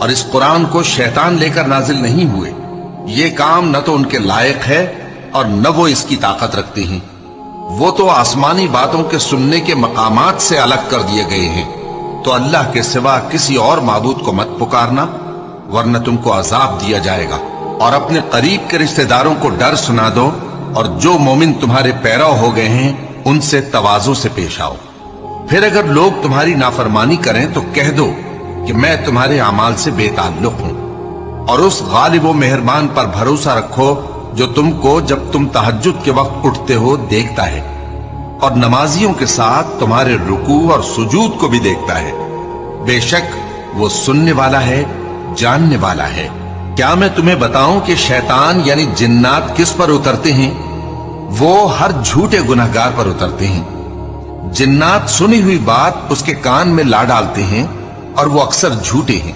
और इस कुरान को शैतान लेकर नाजिल नहीं हुए। ये काम न तो उनके लायक है और न वो इसकी ताकत रखते हैं। वो तो आसमानी बातों के सुनने के मकामात से अलग कर दिए गए हैं। तो अल्लाह के सिवा किसी और माबूद को मत पुकारना, वरना तुमको अजाब दिया जाएगा। और अपने करीब के रिश्तेदारों को डर सुना दो, और जो मोमिन तुम्हारे पैरव हो गए हैं उनसे तवाज़ो से पेश आओ। फिर अगर लोग तुम्हारी नाफरमानी करें तो कह दो कि मैं तुम्हारे अमाल से बेताल्लुक हूं, और उस गालिब व मेहरबान पर भरोसा रखो जो तुमको जब तुम तहज्जुद के वक्त उठते हो देखता है, और नमाजियों के साथ तुम्हारे रुकू और सुजूद को भी देखता है। बेशक वो सुनने वाला है, जानने वाला है। क्या मैं तुम्हें बताऊं कि शैतान यानी जिन्नात किस पर उतरते हैं? वो हर झूठे गुनहगार पर उतरते हैं। जिन्नात सुनी हुई बात उसके कान में ला डालते हैं और वो अक्सर झूठे हैं।